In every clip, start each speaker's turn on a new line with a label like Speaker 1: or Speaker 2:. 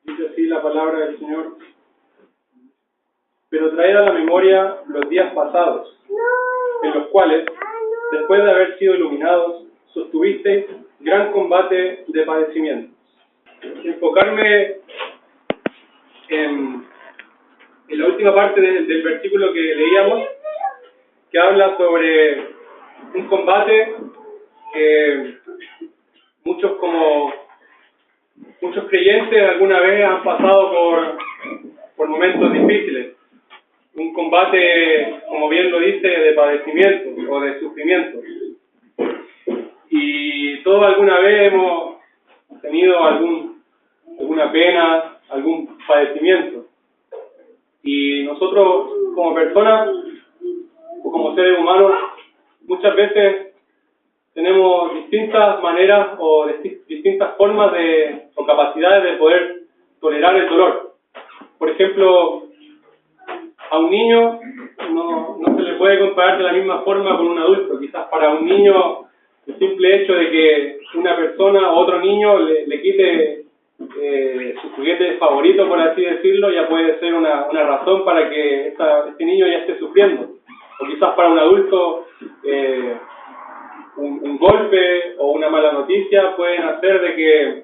Speaker 1: Dice así la palabra del Señor. Pero traed a la memoria los días pasados, en los cuales, después de haber sido iluminados, sostuvisteis gran combate de padecimientos. Enfocarme en la última parte del versículo que leíamos, que habla sobre un combate que muchos creyentes alguna vez han pasado por momentos difíciles. Un combate, como bien lo dice, de padecimiento o de sufrimiento. Y todos alguna vez hemos tenido alguna pena, algún padecimiento. Y nosotros, como personas o como seres humanos, muchas veces tenemos distintas maneras o distintas formas o capacidades de poder tolerar el dolor. Por ejemplo, a un niño no se le puede comparar de la misma forma con un adulto. Quizás para un niño el simple hecho de que una persona o otro niño le quite su juguete favorito, por así decirlo, ya puede ser una razón para que este niño ya esté sufriendo. O quizás para un adulto un golpe o una mala noticia pueden hacer de que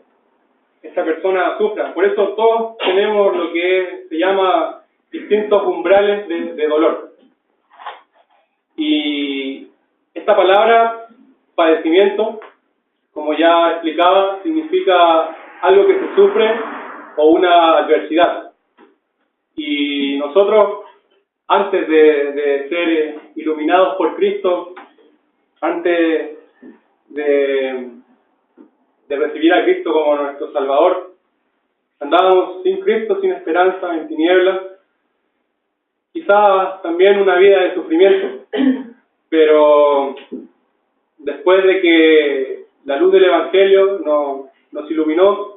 Speaker 1: esta persona sufra. Por eso todos tenemos lo que se llama distintos umbrales de dolor. Y esta palabra, padecimiento, como ya explicaba, significa algo que se sufre o una adversidad. Y nosotros, antes de ser iluminados por Cristo, antes de recibir a Cristo como nuestro Salvador, andábamos sin Cristo, sin esperanza, en tinieblas, quizás también una vida de sufrimiento, pero después de que la luz del Evangelio nos iluminó,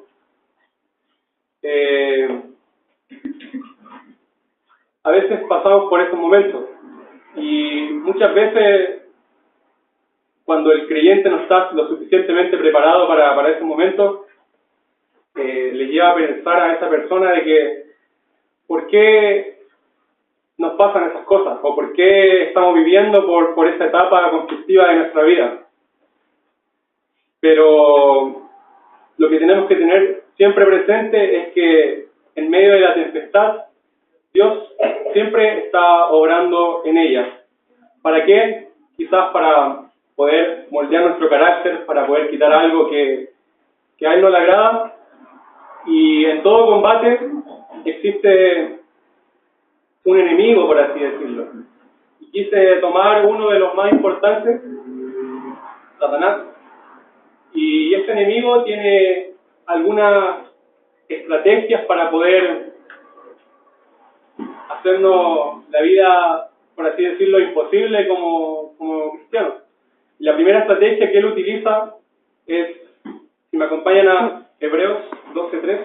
Speaker 1: a veces pasamos por estos momentos y muchas veces cuando el creyente no está lo suficientemente preparado para esos momentos, le lleva a pensar a esa persona de que ¿por qué nos pasan esas cosas? ¿O por qué estamos viviendo por esa etapa conflictiva de nuestra vida? Pero lo que tenemos que tener siempre presente es que en medio de la tempestad, Dios siempre está obrando en ella. ¿Para qué? Quizás para poder moldear nuestro carácter, para poder quitar algo que a Él no le agrada. Y en todo combate existe un enemigo, por así decirlo. Y quise tomar uno de los más importantes, Satanás. Y este enemigo tiene algunas estrategias para poder hacernos la vida, por así decirlo, imposible como cristianos. Y la primera estrategia que él utiliza es, si me acompañan a Hebreos 12:3.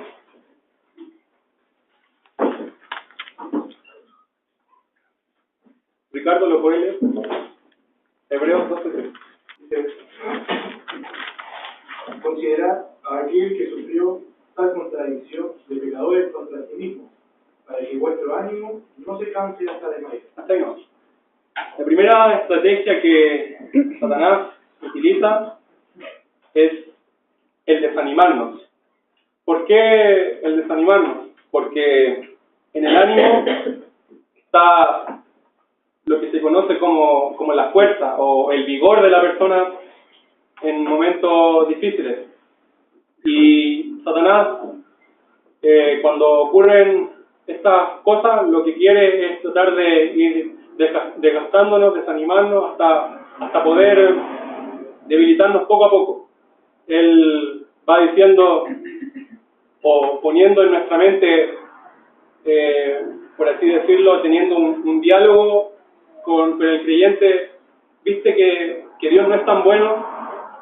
Speaker 1: Ricardo, ¿lo puede leer? Hebreos 12:3. Dice:
Speaker 2: Considerad a aquel que sufrió tal contradicción de pecadores contra sí mismo, para que vuestro ánimo no se canse hasta desmayar.
Speaker 1: Hasta ahí no. La primera estrategia que Satanás utiliza es el desanimarnos. ¿Por qué el desanimarnos? Porque en el ánimo está lo que se conoce como la fuerza o el vigor de la persona en momentos difíciles. Y Satanás, cuando ocurren estas cosas, lo que quiere es tratar de ir desgastándonos, desanimarnos, hasta poder debilitarnos poco a poco. Él va diciendo o poniendo en nuestra mente, por así decirlo, teniendo un diálogo con el creyente. Viste que Dios no es tan bueno,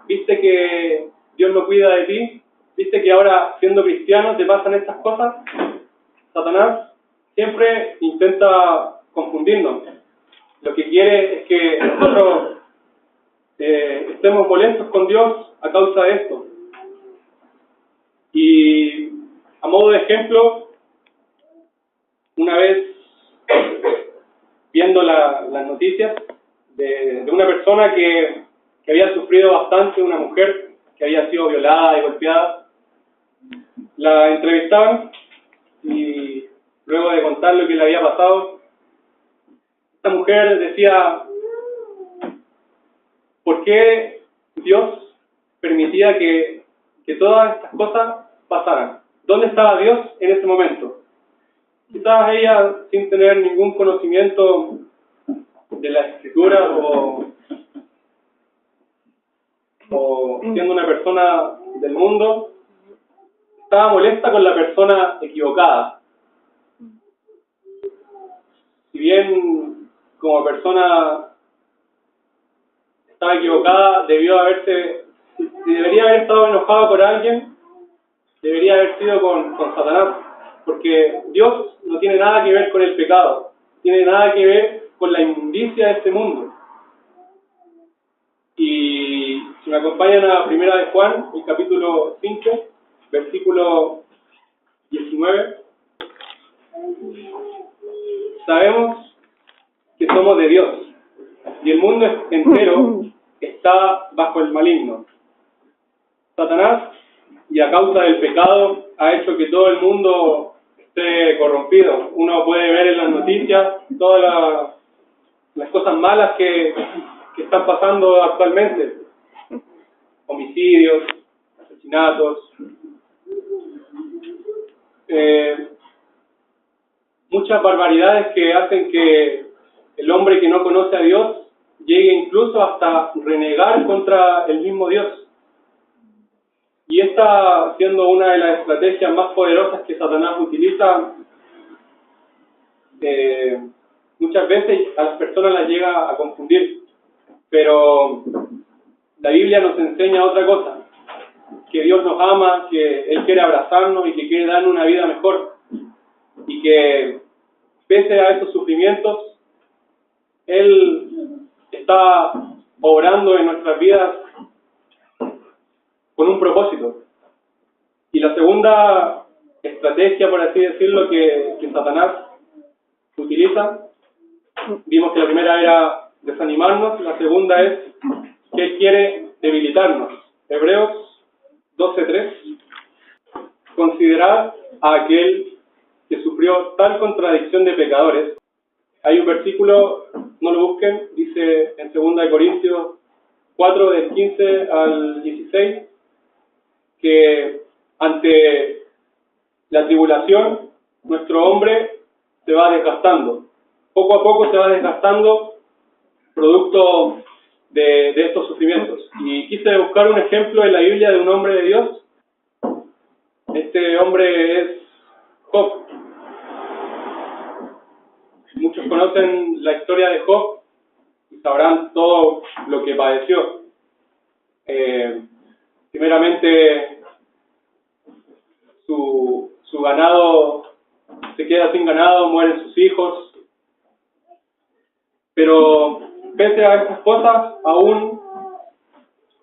Speaker 1: viste que Dios no cuida de ti, viste que ahora siendo cristiano te pasan estas cosas. Satanás siempre intenta confundirnos. Lo que quiere es que nosotros estemos molestos con Dios a causa de esto. Y A modo de ejemplo, una vez viendo las noticias de una persona que había sufrido bastante, una mujer que había sido violada y golpeada, la entrevistaban y luego de contar lo que le había pasado, esta mujer decía: ¿por qué Dios permitía que todas estas cosas pasaran? ¿Dónde estaba Dios en ese momento? Quizás ella, sin tener ningún conocimiento de la escritura o siendo una persona del mundo, estaba molesta con la persona equivocada. Si bien como persona estaba equivocada, si debería haber estado enojado por alguien, debería haber sido con Satanás, porque Dios no tiene nada que ver con el pecado, tiene nada que ver con la inmundicia de este mundo. Y si me acompañan a Primera de Juan, el capítulo 5, versículo 19, sabemos que somos de Dios y el mundo entero está bajo el maligno. Satanás, y a causa del pecado, ha hecho que todo el mundo esté corrompido. Uno puede ver en las noticias todas las cosas malas que están pasando actualmente: homicidios, asesinatos, muchas barbaridades que hacen que el hombre que no conoce a Dios llegue incluso hasta renegar contra el mismo Dios. Y esta, siendo una de las estrategias más poderosas que Satanás utiliza, muchas veces a las personas las llega a confundir. Pero la Biblia nos enseña otra cosa: que Dios nos ama, que Él quiere abrazarnos y que quiere darnos una vida mejor. Y que pese a estos sufrimientos, Él está obrando en nuestras vidas con un propósito. Y la segunda estrategia, por así decirlo, que Satanás utiliza, vimos que la primera era desanimarnos, la segunda es que Él quiere debilitarnos. Hebreos 12:3: considerad a aquel que sufrió tal contradicción de pecadores. Hay un versículo, no lo busquen, dice en 2 Corintios 4, del 15 al 16, que ante la tribulación nuestro hombre se va desgastando. Poco a poco se va desgastando producto de estos sufrimientos. Y quise buscar un ejemplo en la Biblia de un hombre de Dios. Este hombre es Job. Muchos conocen la historia de Job y sabrán todo lo que padeció. Primeramente, su ganado se queda sin ganado, mueren sus hijos. Pero pese a estas cosas, aún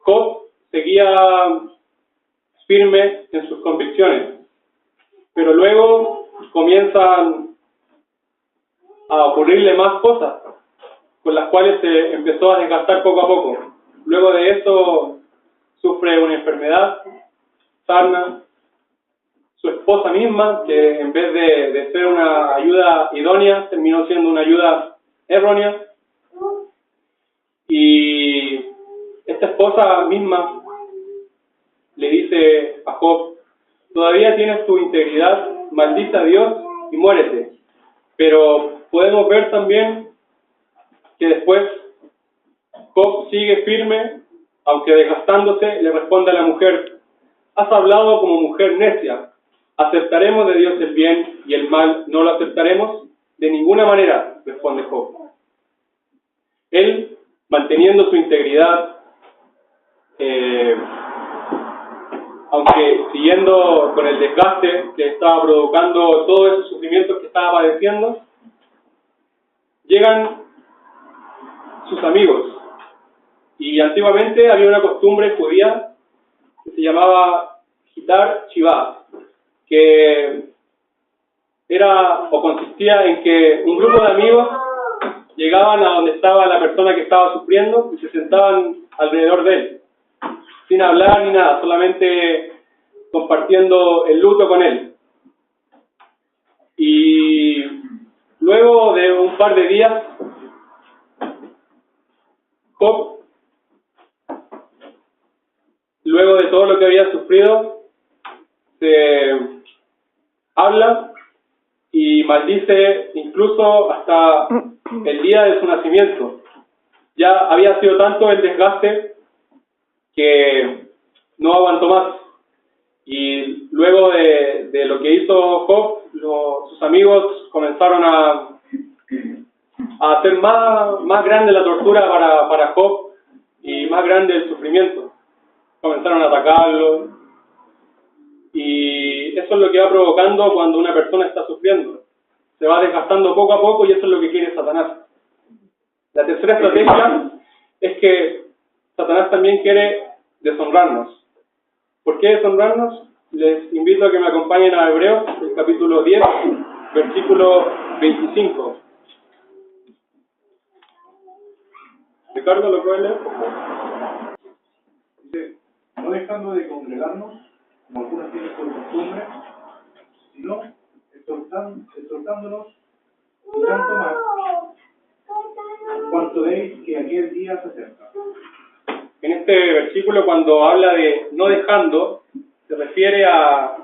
Speaker 1: Job seguía firme en sus convicciones. Pero luego comienzan a ocurrirle más cosas, con las cuales se empezó a desgastar poco a poco. Luego de eso sufre una enfermedad, sarna. Su esposa misma, que en vez de ser una ayuda idónea, terminó siendo una ayuda errónea. Y esta esposa misma le dice a Job: todavía tienes tu integridad, maldice a Dios y muérete. Pero podemos ver también que después Job sigue firme, aunque desgastándose, le responde a la mujer: has hablado como mujer necia. ¿Aceptaremos de Dios el bien y el mal no lo aceptaremos? De ninguna manera, responde Job. Él, manteniendo su integridad, aunque siguiendo con el desgaste que estaba provocando todos esos sufrimientos que estaba padeciendo, llegan sus amigos. Y antiguamente había una costumbre judía que se llamaba Gitar Shivá, que era o consistía en que un grupo de amigos llegaban a donde estaba la persona que estaba sufriendo y se sentaban alrededor de él, sin hablar ni nada, solamente compartiendo el luto con él. Y luego de un par de días, Job, luego de todo lo que había sufrido, se habla y maldice incluso hasta el día de su nacimiento. Ya había sido tanto el desgaste que no aguantó más. Y luego de lo que hizo Job, sus amigos comenzaron a hacer más grande la tortura para Job y más grande el sufrimiento. Comenzaron a atacarlo. Y eso es lo que va provocando cuando una persona está sufriendo. Se va desgastando poco a poco y eso es lo que quiere Satanás. La tercera estrategia es que Satanás también quiere deshonrarnos. ¿Por qué deshonrarnos? Les invito a que me acompañen a Hebreos, el capítulo 10, versículo 25. Ricardo, ¿lo puedes leer?
Speaker 2: Dice, no dejando de congregarnos, como algunos tienen por costumbre, sino exhortándonos, y tanto más, cuanto veis que aquel día se acerca.
Speaker 1: En este versículo, cuando habla de no dejando, se refiere a,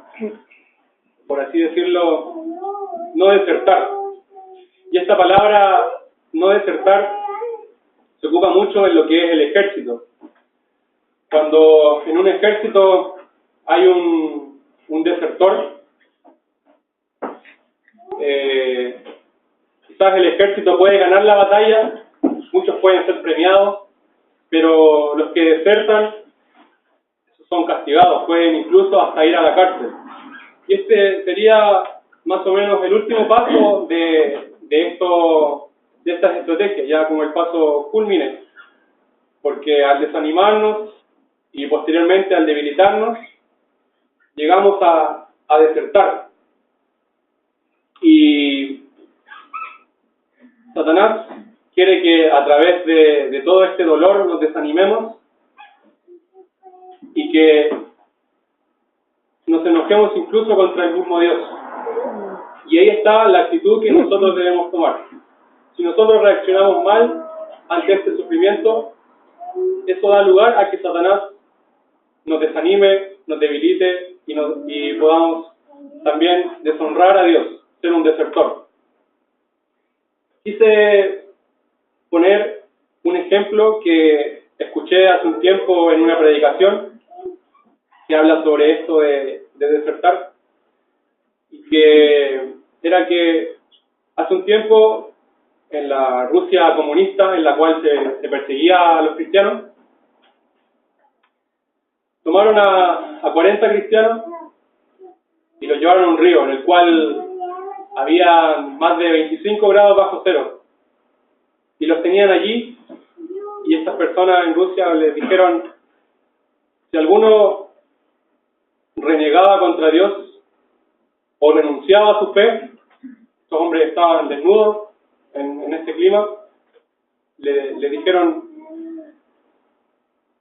Speaker 1: por así decirlo, no desertar. Y esta palabra, no desertar, se ocupa mucho en lo que es el ejército. Cuando en un ejército hay un desertor, quizás el ejército puede ganar la batalla, muchos pueden ser premiados, pero los que desertan son castigados, pueden incluso hasta ir a la cárcel. Y este sería más o menos el último paso de estas estrategias, ya como el paso culmine, porque al desanimarnos y posteriormente al debilitarnos, llegamos a desertar. Y Satanás quiere que a través de todo este dolor nos desanimemos y que nos enojemos incluso contra el mismo Dios. Y ahí está la actitud que nosotros debemos tomar. Si nosotros reaccionamos mal ante este sufrimiento, eso da lugar a que Satanás nos desanime, nos debilite y podamos también deshonrar a Dios, ser un desertor. Quise poner un ejemplo que escuché hace un tiempo en una predicación que habla sobre esto de desertar, y que era que hace un tiempo en la Rusia comunista, en la cual se perseguía a los cristianos, tomaron a 40 cristianos y los llevaron a un río en el cual había más de 25 grados bajo cero. Y los tenían allí, y estas personas en Rusia les dijeron, si alguno renegaba contra Dios o renunciaba a su fe, estos hombres estaban desnudos en este clima, le dijeron,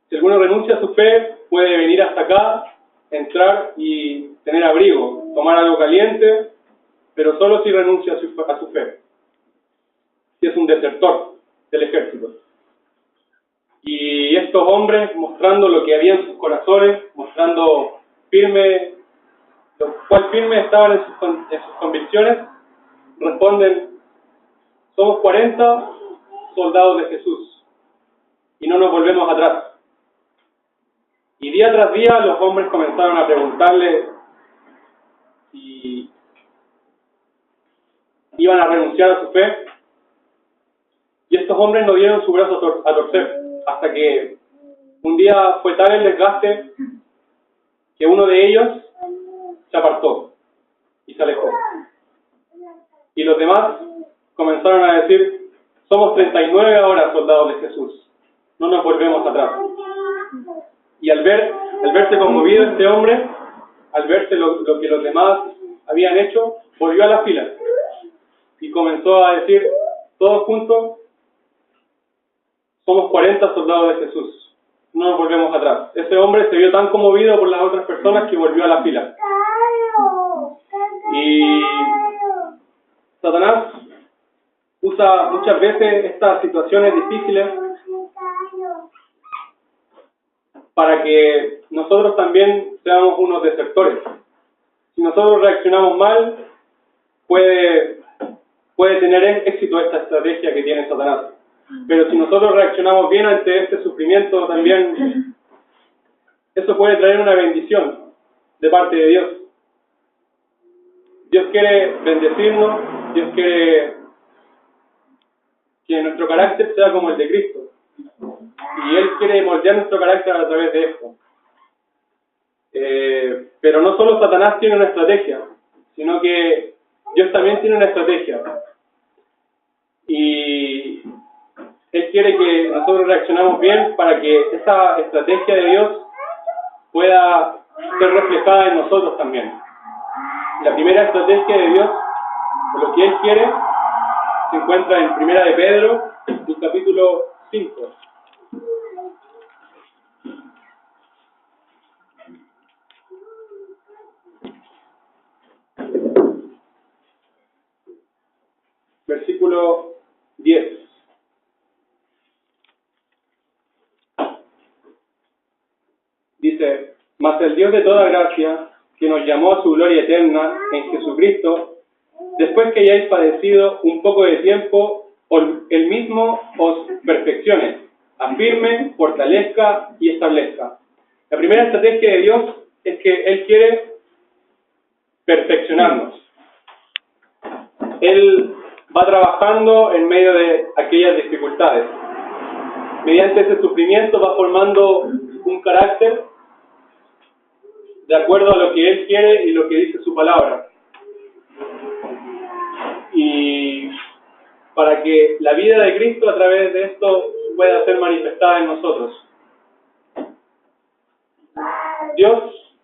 Speaker 1: si alguno renuncia a su fe, puede venir hasta acá, entrar y tener abrigo, tomar algo caliente, pero solo si renuncia a su fe, si es un desertor del ejército. Y estos hombres, mostrando lo que había en sus corazones, mostrando cuál firme estaban en sus convicciones, responden, somos 40 soldados de Jesús y no nos volvemos atrás. Y día tras día los hombres comenzaron a preguntarle si iban a renunciar a su fe, y estos hombres no dieron su brazo a torcer, hasta que un día fue tal el desgaste que uno de ellos se apartó y se alejó. Y los demás comenzaron a decir, somos 39 ahora soldados de Jesús, no nos volvemos atrás. Y al verse conmovido este hombre, al verse lo que los demás habían hecho, volvió a la fila y comenzó a decir, todos juntos, somos 40 soldados de Jesús, no nos volvemos atrás. Ese hombre se vio tan conmovido por las otras personas que volvió a la fila. Y Satanás usa muchas veces estas situaciones difíciles para que nosotros también seamos unos desertores. Si nosotros reaccionamos mal, puede tener éxito esta estrategia que tiene Satanás. Pero si nosotros reaccionamos bien ante este sufrimiento, también eso puede traer una bendición de parte de Dios. Dios quiere bendecirnos, Dios quiere que nuestro carácter sea como el de Cristo. Y Él quiere moldear nuestro carácter a través de esto. Pero no solo Satanás tiene una estrategia, sino que Dios también tiene una estrategia. Y Él quiere que nosotros reaccionemos bien para que esa estrategia de Dios pueda ser reflejada en nosotros también. La primera estrategia de Dios, de lo que Él quiere, se encuentra en Primera de Pedro, el capítulo 5. Versículo 10. Dice, mas el Dios de toda gracia, que nos llamó a su gloria eterna en Jesucristo, después que hayáis padecido un poco de tiempo, Él mismo os perfeccione, afirme, fortalezca y establezca. La primera estrategia de Dios es que Él quiere perfeccionarnos. Él va trabajando en medio de aquellas dificultades. Mediante ese sufrimiento va formando un carácter de acuerdo a lo que Él quiere y lo que dice su palabra. Y para que la vida de Cristo a través de esto pueda ser manifestada en nosotros. Dios,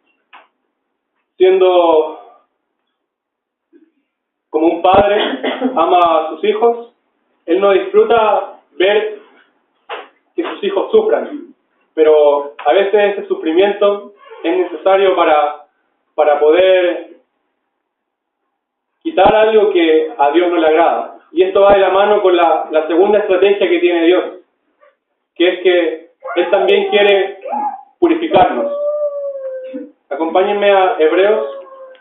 Speaker 1: siendo como un padre, ama a sus hijos. Él no disfruta ver que sus hijos sufran, pero a veces ese sufrimiento es necesario para poder quitar algo que a Dios no le agrada. Y esto va de la mano con la segunda estrategia que tiene Dios, que es que Él también quiere purificarnos. Acompáñenme a Hebreos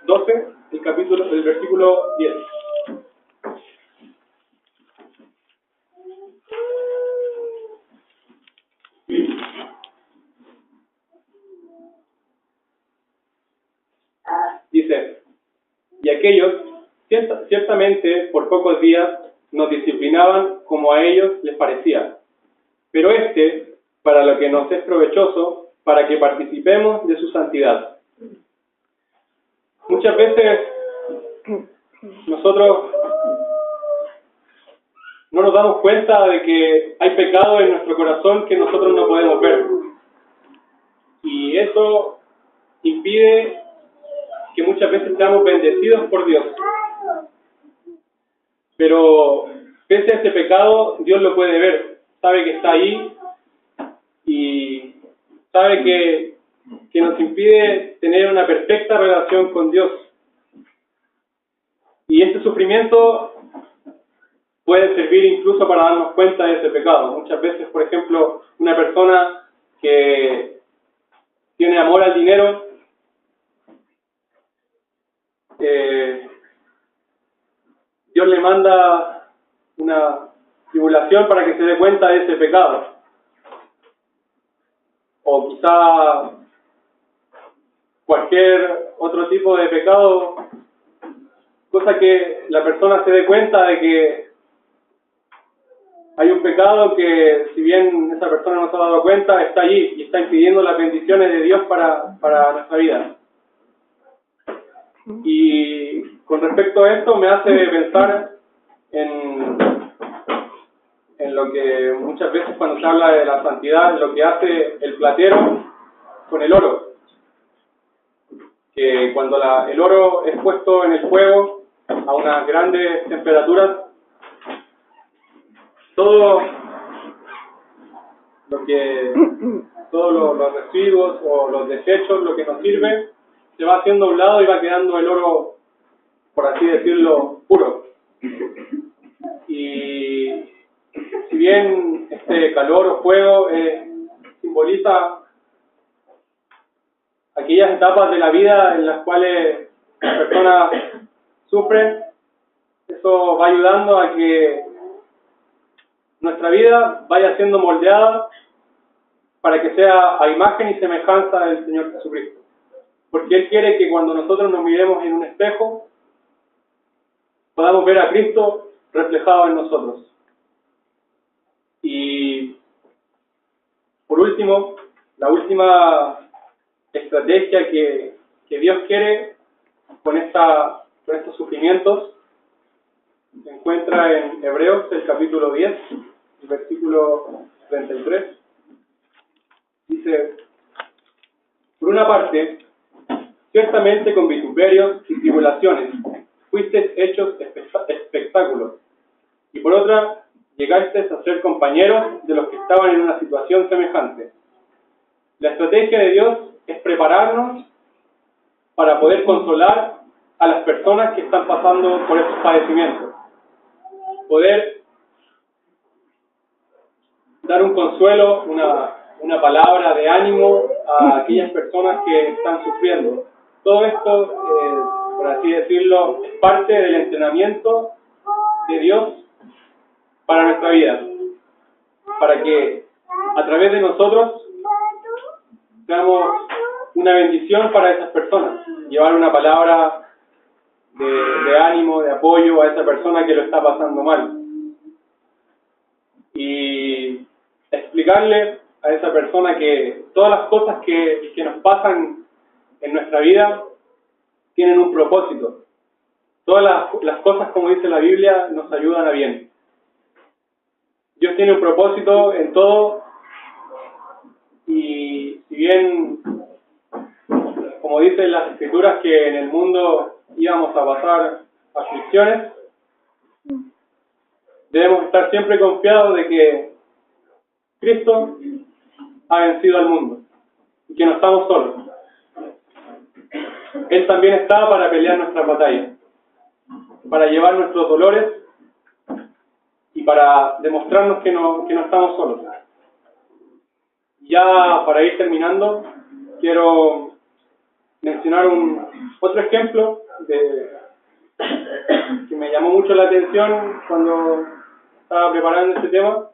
Speaker 1: 12, el versículo 10. Dice, y aquellos ciertamente por pocos días nos disciplinaban como a ellos les parecía, pero para lo que nos es provechoso, para que participemos de su santidad. Muchas veces nosotros no nos damos cuenta de que hay pecado en nuestro corazón que nosotros no podemos ver. Y eso impide que muchas veces seamos bendecidos por Dios. Pero pese a ese pecado, Dios lo puede ver, sabe que está ahí y sabe que nos impide tener una perfecta relación con Dios. Y este sufrimiento puede servir incluso para darnos cuenta de ese pecado. Muchas veces, por ejemplo, una persona que tiene amor al dinero, Dios le manda una tribulación para que se dé cuenta de ese pecado. O quizá cualquier otro tipo de pecado, cosa que la persona se dé cuenta de que hay un pecado que, si bien esa persona no se ha dado cuenta, está allí y está impidiendo las bendiciones de Dios para nuestra vida. Y con respecto a esto me hace pensar en lo que muchas veces cuando se habla de la santidad, lo que hace el platero con el oro. que cuando el oro es puesto en el fuego a unas grandes temperaturas, todos los residuos o los desechos, lo que nos sirve, se va haciendo a un lado y va quedando el oro, por así decirlo, puro. Y si bien este calor o fuego simboliza aquellas etapas de la vida en las cuales las personas sufren, eso va ayudando a que nuestra vida vaya siendo moldeada para que sea a imagen y semejanza del Señor Jesucristo. Porque Él quiere que cuando nosotros nos miremos en un espejo, podamos ver a Cristo reflejado en nosotros. Y por último, la última estrategia que Dios quiere con estos sufrimientos se encuentra en Hebreos, el capítulo 10, el versículo 33. Dice: por una parte, ciertamente con vituperios y tribulaciones fuisteis hechos espectáculos, y por otra, llegasteis a ser compañeros de los que estaban en una situación semejante. La estrategia de Dios es prepararnos para poder consolar a las personas que están pasando por estos padecimientos. Poder dar un consuelo, una palabra de ánimo a aquellas personas que están sufriendo. Todo esto, por así decirlo, es parte del entrenamiento de Dios para nuestra vida, para que a través de nosotros seamos una bendición para esas personas, llevar una palabra de ánimo, de apoyo a esa persona que lo está pasando mal, y explicarle a esa persona que todas las cosas que nos pasan en nuestra vida tienen un propósito. Todas las cosas, como dice la Biblia, nos ayudan a bien. Dios tiene un propósito en todo, y si bien, como dicen las Escrituras, que en el mundo íbamos a pasar aflicciones, debemos estar siempre confiados de que Cristo ha vencido al mundo y que no estamos solos. Él también está para pelear nuestras batallas, para llevar nuestros dolores y para demostrarnos que no estamos solos. Ya para ir terminando, quiero mencionar otro ejemplo que me llamó mucho la atención cuando estaba preparando este tema,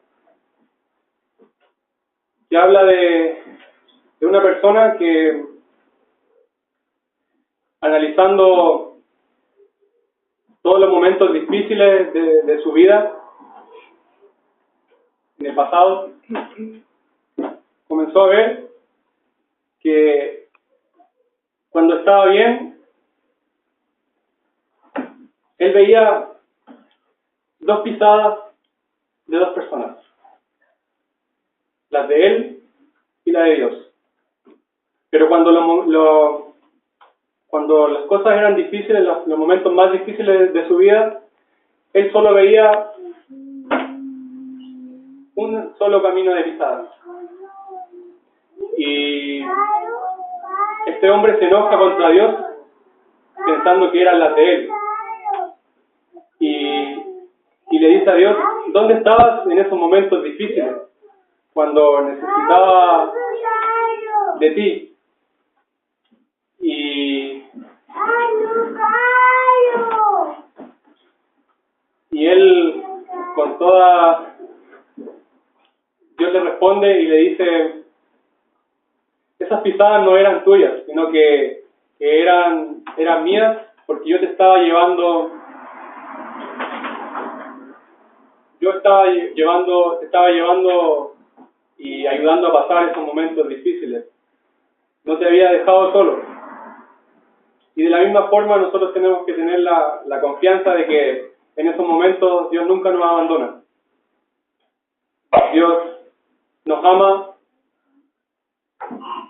Speaker 1: que habla de una persona que, analizando todos los momentos difíciles de su vida en el pasado, comenzó a ver que cuando estaba bien, él veía dos pisadas de dos personas, las de él y la de Dios. Pero cuando las cosas eran difíciles, los momentos más difíciles de su vida, él solo veía un solo camino de pisadas. Y este hombre se enoja contra Dios pensando que eran las de él. Y le dice a Dios: ¿dónde estabas en esos momentos difíciles? Cuando necesitaba de ti. Y él, Dios le responde y le dice: esas pisadas no eran tuyas, sino que eran mías, porque yo te estaba llevando y ayudando a pasar esos momentos difíciles. No te había dejado solo. Y de la misma forma nosotros tenemos que tener la confianza de que en esos momentos Dios nunca nos abandona. Dios nos ama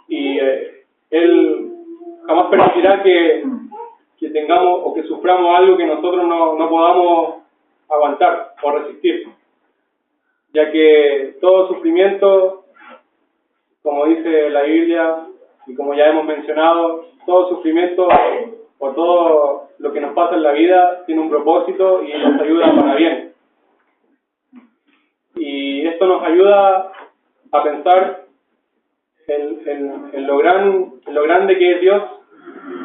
Speaker 1: y Él jamás permitirá que tengamos o que suframos algo que nosotros no podamos aguantar o resistir, ya que todo sufrimiento, como dice la Biblia y como ya hemos mencionado, todo sufrimiento o todo lo que nos pasa en la vida tiene un propósito y nos ayuda para bien. Y esto nos ayuda a pensar en lo grande que es Dios,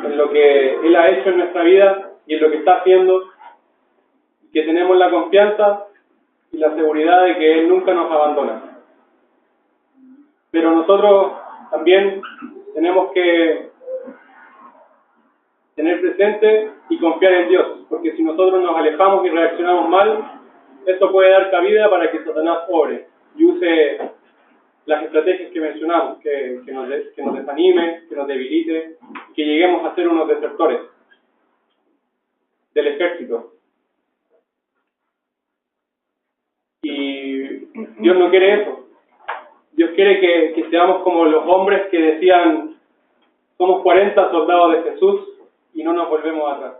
Speaker 1: en lo que Él ha hecho en nuestra vida y en lo que está haciendo, que tenemos la confianza y la seguridad de que Él nunca nos abandona. Pero nosotros también tenemos que tener presente y confiar en Dios, porque si nosotros nos alejamos y reaccionamos mal, esto puede dar cabida para que Satanás obre y use las estrategias que mencionamos, que nos desanime, que nos debilite, que lleguemos a ser unos desertores del ejército. Y Dios no quiere eso. Dios quiere que seamos como los hombres que decían, somos 40 soldados de Jesús y no nos volvemos atrás.